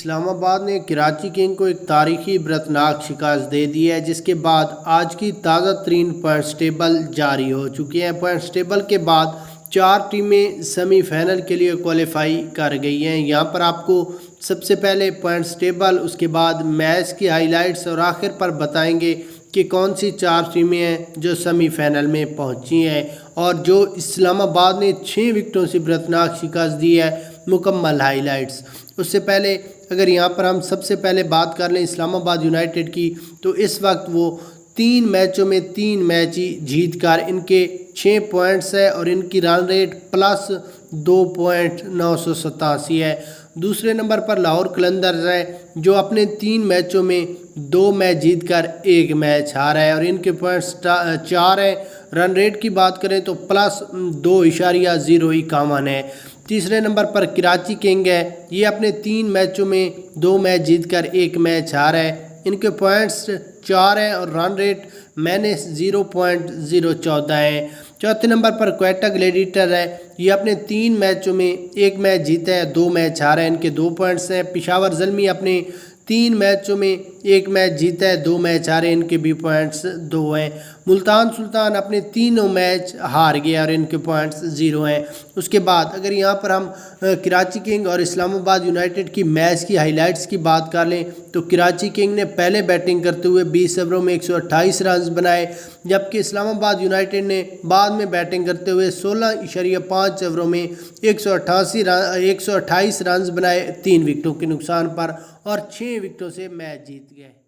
اسلام آباد نے کراچی کنگ کو ایک تاریخی عبرتناک شکست دے دی ہے، جس کے بعد آج کی تازہ ترین پوائنٹس ٹیبل جاری ہو چکی ہیں۔ پوائنٹس ٹیبل کے بعد 4 ٹیمیں سیمی فائنل کے لیے کوالیفائی کر گئی ہیں۔ یہاں پر آپ کو سب سے پہلے پوائنٹس ٹیبل، اس کے بعد میچ کی ہائی لائٹس اور آخر پر بتائیں گے کہ کون سی 4 ٹیمیں ہیں جو سیمی فائنل میں پہنچی ہیں اور جو اسلام آباد نے 6 وکٹوں سے عبرتناک شکست دی ہے۔ مکمل ہائی لائٹس اس سے پہلے اگر یہاں پر ہم سب سے پہلے بات کر لیں اسلام آباد یونائٹڈ کی، تو اس وقت وہ 3 میچوں میں 3 میچ ہی جیت کر ان کے 6 پوائنٹس ہے اور ان کی رن ریٹ پلس 2.987 ہے۔ دوسرے نمبر پر لاہور قلندرز ہے جو اپنے 3 میچوں میں 2 میچ جیت کر 1 میچ ہارا ہے اور ان کے پوائنٹس 4 ہیں۔ رن ریٹ کی بات کریں تو پلس 2.051 ہے۔ تیسرے نمبر پر کراچی کنگ ہے، یہ اپنے 3 میچوں میں 2 میچ جیت کر 1 میچ ہارا ہے، ان کے پوائنٹس 4 ہیں اور رن ریٹ -0.014 ہے۔ چوتھے نمبر پر کوئٹہ گلیڈیٹر ہے، یہ اپنے 3 میچوں میں 1 میچ جیتا ہے، 2 میچ ہارا ہے، ان کے 2 پوائنٹس ہیں۔ پشاور زلمی اپنے 3 میچوں میں 1 میچ جیتا ہے، 2 میچ ہارے، ان کے بھی پوائنٹس 2 ہیں۔ ملتان سلطان اپنے 3 میچ ہار گیا اور ان کے پوائنٹس 0 ہیں۔ اس کے بعد اگر یہاں پر ہم کراچی کنگ اور اسلام آباد یونائٹڈ کی میچ کی ہائی لائٹس کی بات کر لیں تو کراچی کنگ نے پہلے بیٹنگ کرتے ہوئے 20 اووروں میں 128 رنز بنائے، جبکہ اسلام آباد یونائٹڈ نے بعد میں بیٹنگ کرتے ہوئے 16.5 اووروں میں 128 رنز بنائے 3 وکٹوں کے نقصان پر اور 6 وکٹوں سے میچ جیت گئے۔